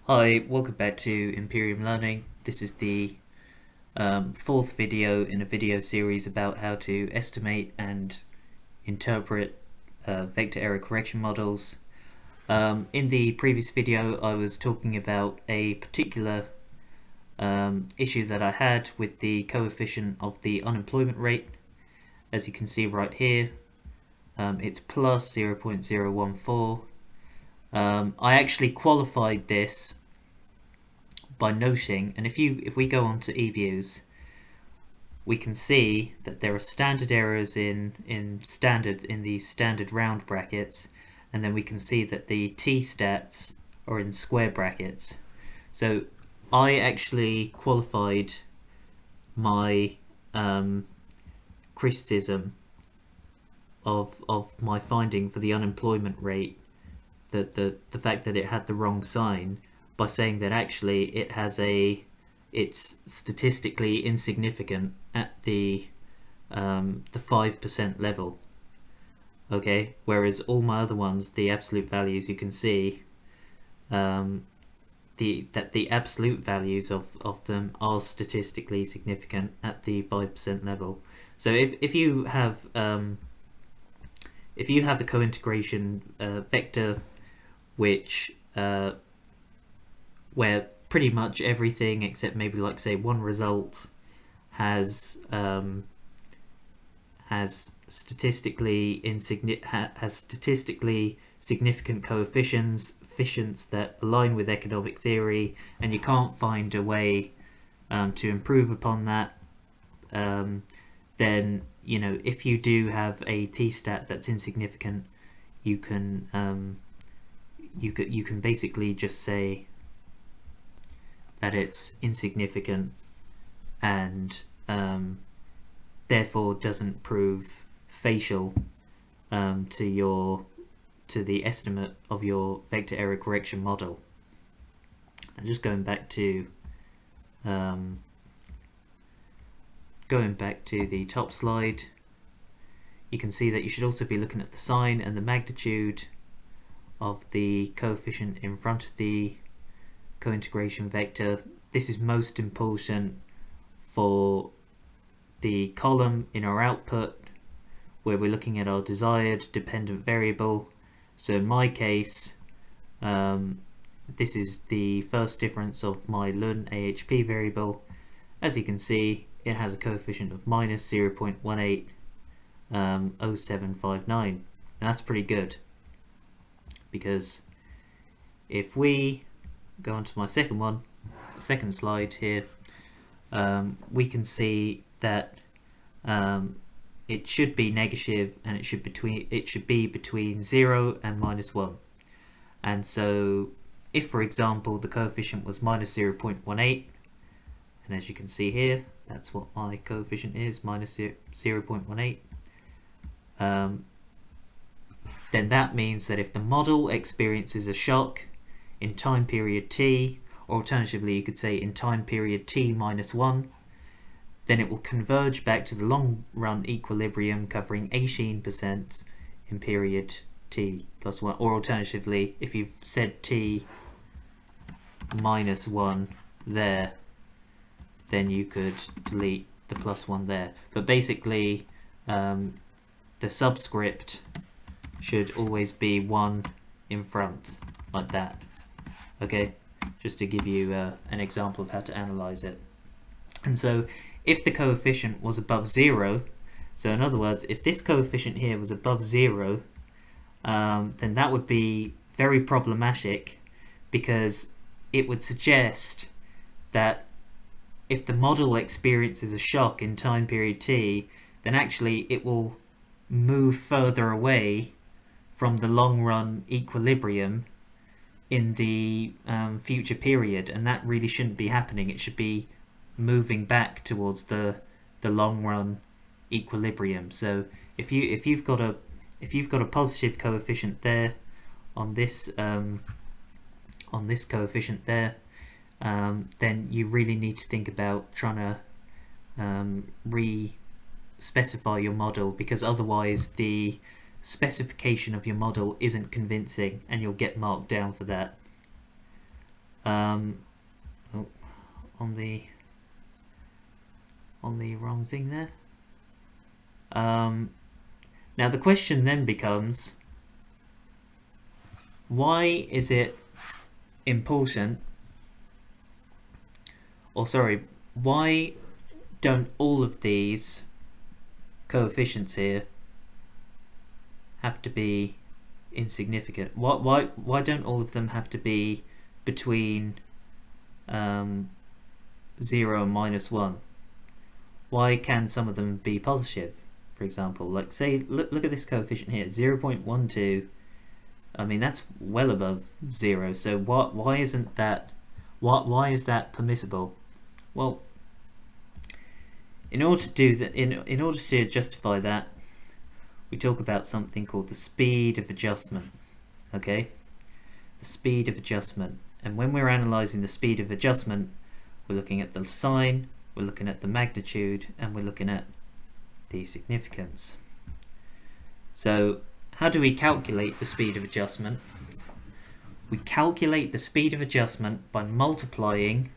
Hi, welcome back to Imperium Learning. This is the fourth video in a video series about how to estimate and interpret vector error correction models. In the previous video, I was talking about a particular issue that I had with the coefficient of the unemployment rate. As you can see right here, it's plus 0.014. I actually qualified this by noting, and if we go on to Eviews, we can see that there are standard errors in these standard round brackets, and then we can see that the t-stats are in square brackets. So I actually qualified my criticism of my finding for the unemployment rate, that the fact that it had the wrong sign, by saying that actually it's statistically insignificant at the 5% level. Okay, whereas all my other ones, the absolute values, you can see the absolute values of them are statistically significant at the 5% level. So if you have a cointegration vector which where pretty much everything except maybe like say one result has statistically significant coefficients that align with economic theory, and you can't find a way to improve upon that, then if you do have a t-stat that's insignificant, you can basically just say that it's insignificant and therefore doesn't prove facial to the estimate of your vector error correction model. And just going back to the top slide, you can see that you should also be looking at the sign and the magnitude of the coefficient in front of the cointegration vector. This is most important for the column in our output where we're looking at our desired dependent variable. So in my case, this is the first difference of my Lun AHP variable. As you can see, it has a coefficient of minus 0.180759, and that's pretty good, because if we go on to my second slide here, we can see that it should be negative, and it should be between 0 and -1. And so if, for example, the coefficient was minus 0.18, and as you can see here, that's what my coefficient is, minus 0.18, then that means that if the model experiences a shock in time period t, or alternatively you could say in time period t minus 1, then it will converge back to the long run equilibrium covering 18% in period t plus 1, or alternatively, if you've said t minus 1 there, then you could delete the plus 1 there. But basically the subscript should always be 1 in front, like that. Okay, just to give you an example of how to analyze it. And so if the coefficient was above 0, so in other words, if this coefficient here was above 0, then that would be very problematic, because it would suggest that if the model experiences a shock in time period t, then actually it will move further away from the long run equilibrium in the future period, and that really shouldn't be happening. It should be moving back towards the long run equilibrium. So if you've got a positive coefficient there on this coefficient there, then you really need to think about trying to re-specify your model, because otherwise the specification of your model isn't convincing and you'll get marked down for that. Oh, on the wrong thing there. Now the question then becomes, why is it important, or sorry, why don't all of these coefficients here have to be insignificant? Why don't all of them have to be between 0 and -1? Why can some of them be positive? For example, like say, look at this coefficient here, 0.12. I mean, that's well above 0. So why isn't that? Why is that permissible? Well, in order to do that, in order to justify that, we talk about something called the speed of adjustment. Okay, the speed of adjustment. And when we're analysing the speed of adjustment, we're looking at the sign, we're looking at the magnitude, and we're looking at the significance. So how do we calculate the speed of adjustment? We calculate the speed of adjustment by multiplying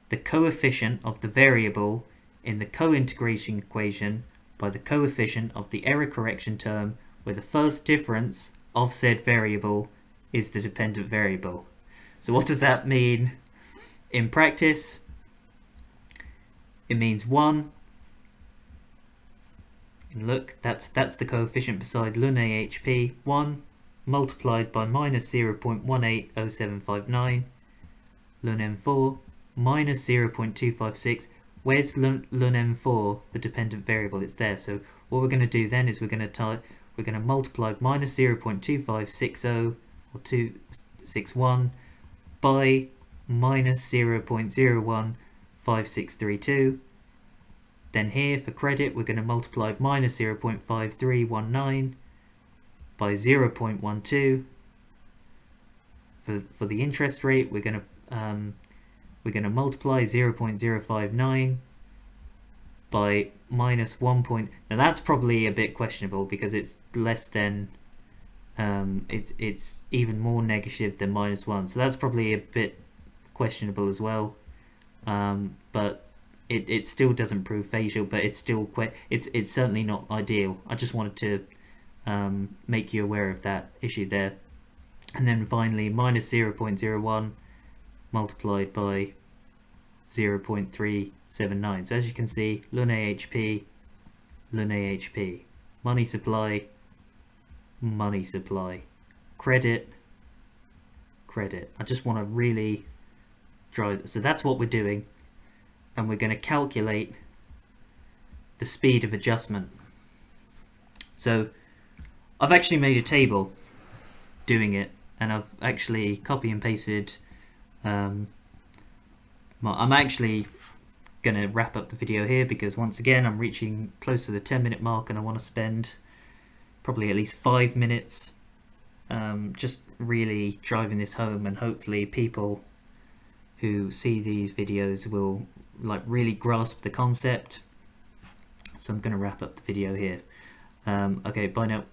the coefficient of the variable in the cointegration equation by the coefficient of the error correction term, where the first difference of said variable is the dependent variable. So what does that mean in practice? It means 1. And look, that's the coefficient beside ln AHP, 1 multiplied by minus 0.180759, ln M4 minus 0.256. Where's ln M4, the dependent variable? It's there. So what we're going to do then is we're going to multiply minus 0.2560 or 261 by minus 0.015632. Then here for credit, we're going to multiply minus 0.5319 by 0.12. For the interest rate, we're going to multiply 0.059 by minus 1. Now that's probably a bit questionable because it's less than it's even more negative than -1, so that's probably a bit questionable as well. But it still doesn't prove facial, but it's still it's certainly not ideal. I just wanted to make you aware of that issue there. And then finally minus 0.01 multiplied by 0.379. So as you can see, ln AHP, money supply, credit. I just want to really drive. So that's what we're doing, and we're going to calculate the speed of adjustment. So I've actually made a table doing it, and I've actually copy and pasted. I'm actually going to wrap up the video here because once again I'm reaching close to the 10-minute mark, and I want to spend probably at least 5 minutes just really driving this home, and hopefully people who see these videos will like really grasp the concept. So I'm going to wrap up the video here. Okay, bye now.